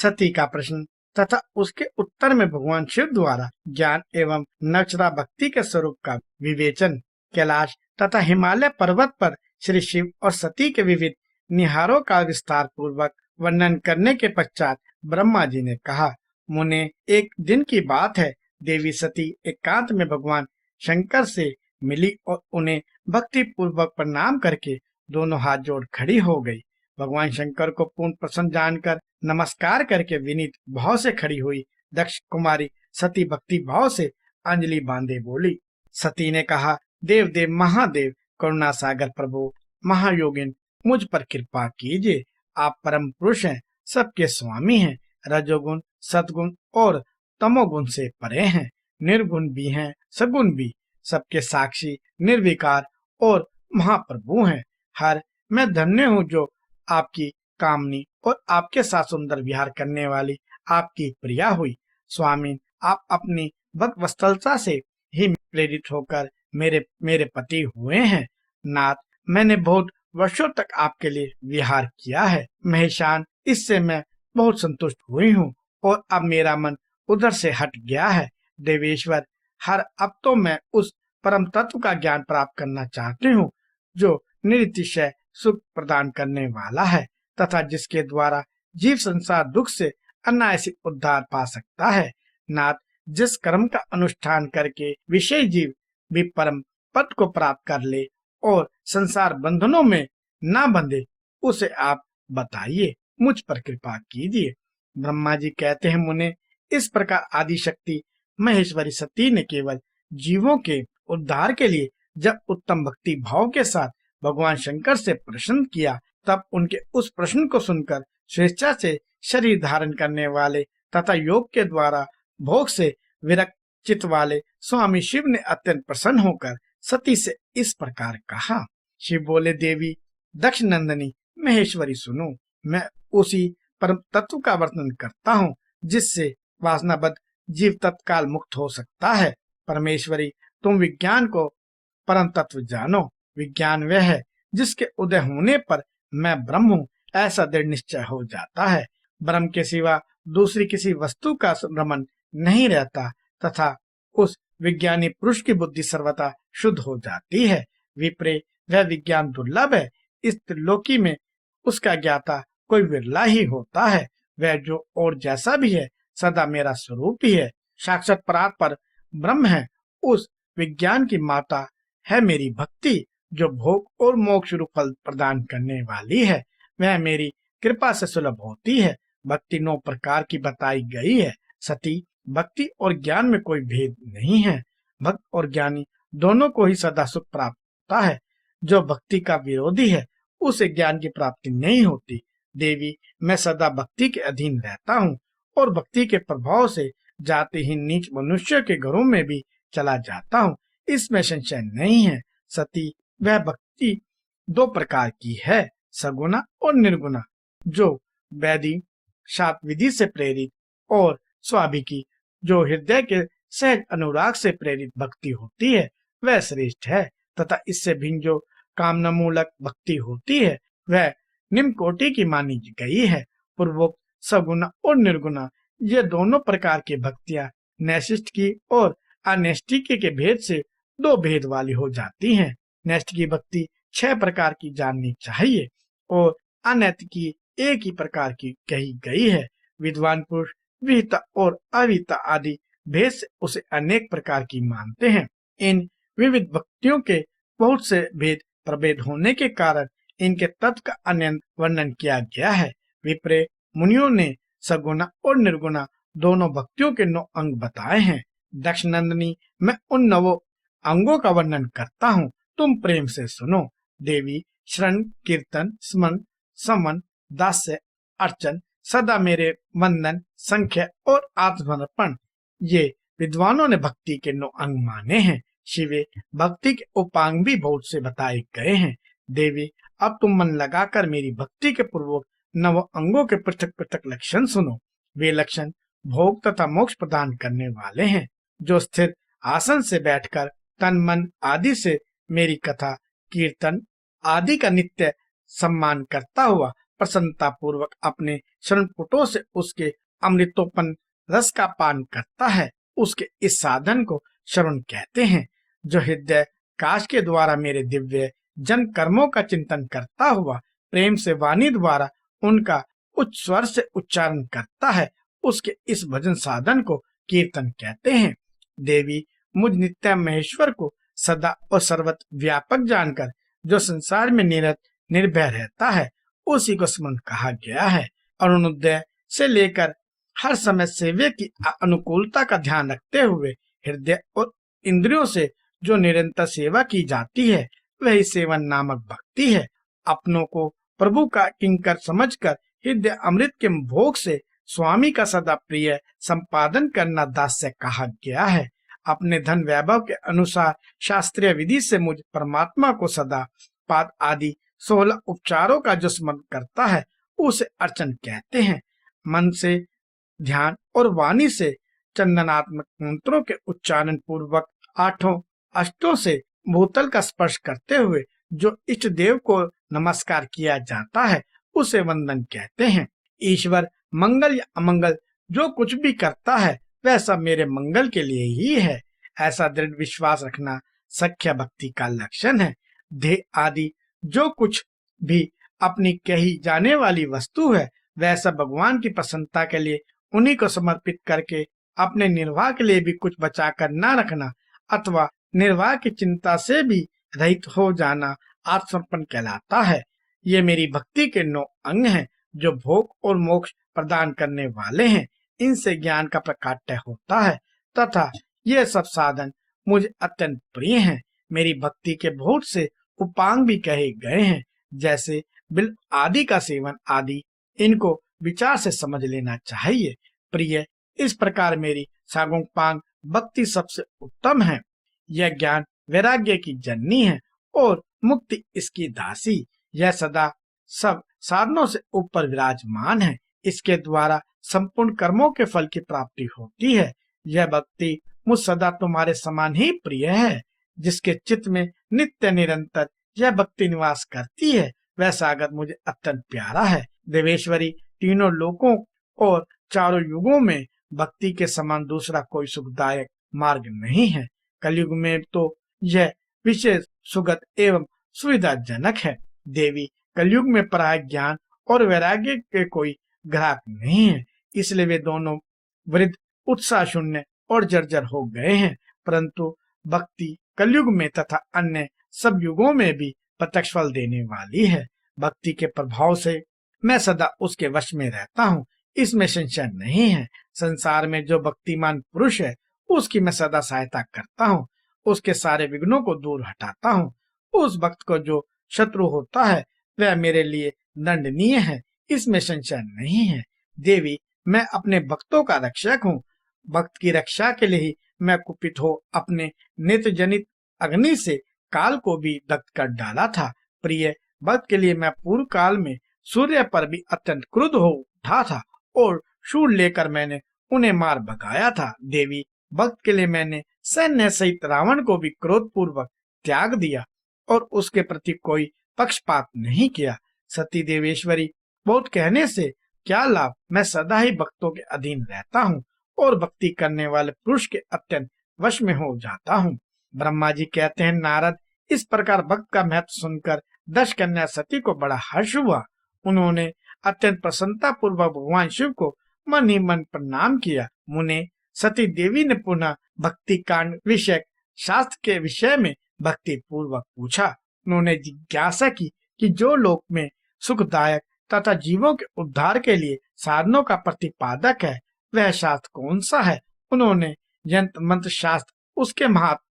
सती का प्रश्न तथा उसके उत्तर में भगवान शिव द्वारा ज्ञान एवं नक्षरा भक्ति के स्वरूप का विवेचन। कैलाश तथा हिमालय पर्वत पर श्री शिव और सती के विविध निहारों का विस्तार पूर्वक वर्णन करने के पश्चात ब्रह्मा जी ने कहा, मुने, एक दिन की बात है, देवी सती एकांत में भगवान शंकर से मिली और उन्हें भक्ति पूर्वक प्रणाम करके दोनों हाथ जोड़ खड़ी हो गई। भगवान शंकर को पूर्ण प्रसन्न जानकर नमस्कार करके विनीत भाव से खड़ी हुई दक्ष कुमारी सती भक्ति भाव से अंजलि बांधे बोली। सती ने कहा, देव देव महादेव करुणा सागर प्रभु महायोगिन, मुझ पर कृपा कीजिए। आप परम पुरुष हैं, सबके स्वामी हैं, रजोगुण सतगुण और तमोगुण से परे हैं, निर्गुण भी हैं सगुण भी, सबके साक्षी निर्विकार और महाप्रभु हैं। हर मैं धन्य हूँ जो आपकी कामनी और आपके साथ सुंदर विहार करने वाली आपकी प्रिया हुई। स्वामी, आप अपनी भक्त वत्सलता से ही प्रेरित होकर मेरे पति हुए हैं। नाथ, मैंने बहुत वर्षों तक आपके लिए विहार किया है। महेशान, इससे मैं बहुत संतुष्ट हुई हूँ और अब मेरा मन उधर से हट गया है। देवेश्वर, अब तो मैं उस परम तत्व का ज्ञान प्राप्त करना चाहती हूँ जो निरतिशय सुख प्रदान करने वाला है तथा जिसके द्वारा जीव संसार दुख से अनायास उद्धार पा सकता है। नाथ, जिस कर्म का अनुष्ठान करके विषय जीव भी परम पद को प्राप्त कर ले और संसार बंधनों में ना बंधे, उसे आप बताइए, मुझ पर कृपा कीजिए। ब्रह्मा जी कहते हैं, मुने, इस प्रकार आदि शक्ति महेश्वरी सती ने केवल जीवों के उद्धार के लिए जब उत्तम भक्ति भाव के साथ भगवान शंकर से प्रश्न किया, तब उनके उस प्रश्न को सुनकर स्वेच्छा से शरीर धारण करने वाले तथा योग के द्वारा भोग से विरक्त चित्त वाले स्वामी शिव ने अत्यंत प्रसन्न होकर सती से इस प्रकार कहा। शिव बोले, देवी दक्ष नंदिनी महेश्वरी, सुनो, मैं उसी परम तत्व का वर्णन करता हूँ जिससे वासनाबद्ध जीव तत्काल मुक्त हो सकता है। परमेश्वरी, तुम विज्ञान को परम तत्व जानो। विज्ञान वह है जिसके उदय होने पर मैं ब्रह्म हूँ ऐसा दृढ़ निश्चय हो जाता है। ब्रह्म के सिवा दूसरी किसी वस्तु का रमन नहीं रहता तथा उस विज्ञानी पुरुष की बुद्धि सर्वथा शुद्ध हो जाती है। विप्रे, वह विज्ञान दुर्लभ है। इस त्रिलोकी में उसका ज्ञाता कोई विरला ही होता है। वह जो और जैसा भी है सदा मेरा स्वरूप ही है, साक्षात परात्पर ब्रह्म है। उस विज्ञान की माता है मेरी भक्ति जो भोग और मोक्ष रूप फल प्रदान करने वाली है। वह मेरी कृपा से सुलभ होती है। भक्ति 9 प्रकार की बताई गई है। सती, भक्ति और ज्ञान में कोई भेद नहीं है। भक्त और ज्ञानी दोनों को ही सदा सुख प्राप्त होता है। जो भक्ति का विरोधी है उसे ज्ञान की प्राप्ति नहीं होती। देवी, मैं सदा भक्ति के अधीन रहता हूँ और भक्ति के प्रभाव से जाते ही नीच मनुष्य के घरों में भी चला जाता हूँ, इसमें संशय नहीं है। सती, वह भक्ति 2 प्रकार की है, सगुना और निर्गुणा। जो वैदिक शास्त्र विधि से प्रेरित और स्वाभिकी जो हृदय के सहज अनुराग से प्रेरित भक्ति होती है वह श्रेष्ठ है तथा इससे भिन्न जो कामना मूलक भक्ति होती है वह निम्न कोटि की मानी गई है। पूर्वोक्त सगुना और निर्गुणा ये दोनों प्रकार की भक्तियां नैष्ठिक की और अनैष्ठिक के भेद से 2 भेद वाली हो जाती हैं। नैष्ठिक की भक्ति 6 प्रकार की जाननी चाहिए और अनैतिक की एक ही प्रकार की कही गई है। विद्वान पुरुष विहिता और अविहिता आदि भेद से उसे अनेक प्रकार की मानते हैं। इन विविध भक्तियों के बहुत से भेद प्रभेद होने के कारण इनके तत्व का अन्य वर्णन किया गया है। विप्रे, मुनियों ने सगुना और निर्गुणा दोनों भक्तियों के 9 अंग बताए हैं। दक्ष नंदिनी, मैं उन 9 अंगों का वर्णन करता हूँ, तुम प्रेम से सुनो। देवी, श्रवण, कीर्तन, स्मरण, समन, दास्य, अर्चन, सदा मेरे वंदन, संख्या और आत्मसमर्पण, ये विद्वानों ने भक्ति के 9 अंग माने हैं। शिवे, भक्ति के उपांग भी बहुत से बताए गए हैं। देवी, अब तुम मन लगाकर मेरी भक्ति के पूर्वक 9 अंगों के पृथक पृथक लक्षण सुनो। वे लक्षण भोग तथा मोक्ष प्रदान करने वाले हैं। जो स्थिर आसन से बैठकर तन मन आदि से मेरी कथा कीर्तन आदि का नित्य सम्मान करता हुआ प्रसन्नता पूर्वक अपने शरणपुटों से उसके अमृतोपन रस का पान करता है, उसके इस साधन को श्रवण कहते हैं। जो हृदय काश के द्वारा मेरे दिव्य जन कर्मों का चिंतन करता हुआ प्रेम से वाणी द्वारा उनका उच्च स्वर से उच्चारण करता है, उसके इस भजन साधन को कीर्तन कहते हैं। देवी मुझ नित्य महेश्वर को सदा और सर्वत्र व्यापक जानकर जो संसार में निरत निर्भय रहता है, उसी को स्मरण कहा गया है। अरुणोदय से लेकर हर समय सेवे की अनुकूलता का ध्यान रखते हुए हृदय और इंद्रियों से जो निरंतर सेवा की जाती है, वही सेवन नामक भक्ति है। अपनों को प्रभु का किंकर समझकर हृदय अमृत के भोग से स्वामी का सदा प्रिय संपादन करना दास्य कहा गया है। अपने धन वैभव के अनुसार शास्त्रीय विधि से मुझ परमात्मा को सदा पाद आदि 16 उपचारों का जो स्मरण करता है, उसे अर्चन कहते हैं। मन से ध्यान और वाणी से चंदनात्मक मंत्रों के उच्चारण पूर्वक 8 अष्टों से भूतल का स्पर्श करते हुए जो इष्ट देव को नमस्कार किया जाता है, उसे वंदन कहते हैं। ईश्वर मंगल या अमंगल जो कुछ भी करता है, वह सब मेरे मंगल के लिए ही है, ऐसा दृढ़ विश्वास रखना सख्य भक्ति का लक्षण है। देह आदि जो कुछ भी अपनी कही जाने वाली वस्तु है, वह सब भगवान की प्रसन्नता के लिए उन्हीं को समर्पित करके अपने निर्वाह के लिए भी कुछ बचा कर न रखना अथवा निर्वाह की चिंता से भी रहित हो जाना आत्मसमर्पण कहलाता है। ये मेरी भक्ति के 9 अंग हैं जो भोग और मोक्ष प्रदान करने वाले हैं। इनसे ज्ञान का प्रकाट्य होता है तथा ये सब साधन मुझे अत्यंत प्रिय हैं। मेरी भक्ति के बहुत से उपांग भी कहे गए हैं, जैसे बिल आदि का सेवन आदि। इनको विचार से समझ लेना चाहिए। प्रिय, इस प्रकार मेरी सागोपांग भक्ति सबसे उत्तम है। यह ज्ञान वैराग्य की जननी है और मुक्ति इसकी दासी। यह सदा सब साधनों से ऊपर विराजमान है। इसके द्वारा संपूर्ण कर्मों के फल की प्राप्ति होती है। यह भक्ति मुझ सदा तुम्हारे समान ही प्रिय है। जिसके चित्त में नित्य निरंतर यह भक्ति निवास करती है, वह सागर मुझे अत्यंत प्यारा है। देवेश्वरी, तीनों लोकों और चारों युगों में भक्ति के समान दूसरा कोई सुखदायक मार्ग नहीं है। कलयुग में तो यह विशेष सुगत एवं सुविधाजनक है। देवी, कलयुग में प्राय ज्ञान और वैराग्य के कोई ग्राहक नहीं है, इसलिए वे दोनों वृद्ध उत्साह शून्य और जर्जर हो गए हैं। परंतु भक्ति कलयुग में तथा अन्य सब युगों में भी प्रत्यक्ष फल देने वाली है। भक्ति के प्रभाव से मैं सदा उसके वश में रहता हूँ, इसमें संशय नहीं है। संसार में जो भक्तिमान पुरुष है, उसकी मैं सदा सहायता करता हूँ, उसके सारे विघ्नों को दूर हटाता हूँ। उस भक्त को जो शत्रु होता है, वह मेरे लिए दंडनीय है, इसमें संशय नहीं है। देवी, मैं अपने भक्तों का रक्षक हूँ। भक्त की रक्षा के लिए ही मैं कुपित हो अपने नेत्र जनित अग्नि से काल को भी दग्ध कर डाला था। प्रिय भक्त के लिए मैं पूर्व काल में सूर्य पर भी अत्यंत क्रुद्ध हो उठा था और शूल लेकर मैंने उन्हें मार भगाया था। देवी, भक्त के लिए मैंने सैन्य सहित रावण को भी क्रोध पूर्वक त्याग दिया और उसके प्रति कोई पक्षपात नहीं किया। सती देवेश्वरी, बहुत कहने से क्या लाभ, मैं सदा ही भक्तों के अधीन रहता हूँ और भक्ति करने वाले पुरुष के अत्यंत वश में हो जाता हूँ। ब्रह्मा जी कहते हैं, नारद, इस प्रकार भक्त का महत्व सुनकर 10 कन्या सती को बड़ा हर्ष हुआ। उन्होंने अत्यंत प्रसन्नता पूर्वक भगवान शिव को मन ही मन प्रणाम किया। मुने, सती देवी ने पुनः भक्ति कांड विषय शास्त्र के विषय में भक्ति पूर्वक पूछा। उन्होंने जिज्ञासा की कि जो लोक में सुखदायक तथा जीवों के उद्धार के लिए साधनों का प्रतिपादक है, वह शास्त्र कौन सा है। उन्होंने यंत्र मंत्र शास्त्र, उसके महत्व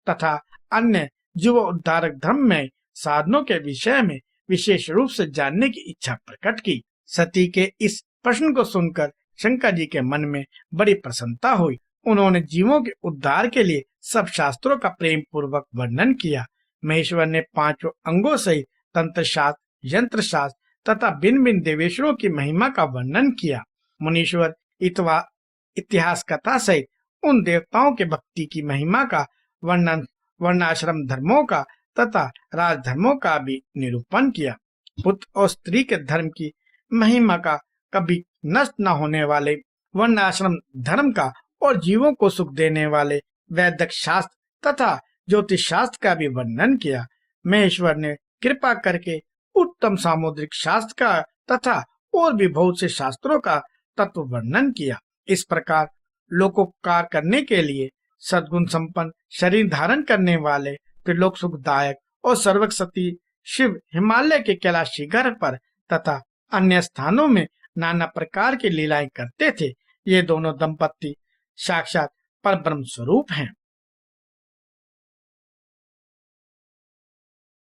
तथा अन्य जीव उद्धारक धर्म में साधनों के विषय में विशेष रूप से जानने की इच्छा प्रकट की। सती के इस प्रश्न को सुनकर शंकर जी के मन में बड़ी प्रसन्नता हुई। उन्होंने जीवों के उद्धार के लिए सब शास्त्रों का प्रेम पूर्वक वर्णन किया। महेश्वर ने 5 अंगों सहित तंत्र शास्त्र, यंत्र शास्त्र तथा भिन्न भिन्न देवेश्वरों की महिमा का वर्णन किया। मुनीश्वर इतिहास कथा सहित उन देवताओं के भक्ति की महिमा का वर्णन, वर्णाश्रम धर्मों का तथा राजधर्मों का भी निरूपण किया। पुत्र और स्त्री के धर्म की महिमा का, कभी नष्ट न होने वाले वर्णाश्रम धर्म का और जीवों को सुख देने वाले वैदिक शास्त्र तथा ज्योतिष शास्त्र का भी वर्णन किया। महेश्वर ने कृपा करके उत्तम सामुद्रिक शास्त्र का तथा और भी बहुत से शास्त्रों का तत्व वर्णन किया। इस प्रकार लोकोपकार करने के लिए सद्गुण संपन्न शरीर धारण करने वाले त्रिलोक सुखदायक और सर्वशक्ति शिव हिमालय के कैलाश शिखर पर तथा अन्य स्थानों में नाना प्रकार की लीलाएं करते थे। ये दोनों दंपत्ति साक्षात परब्रह्म स्वरूप हैं।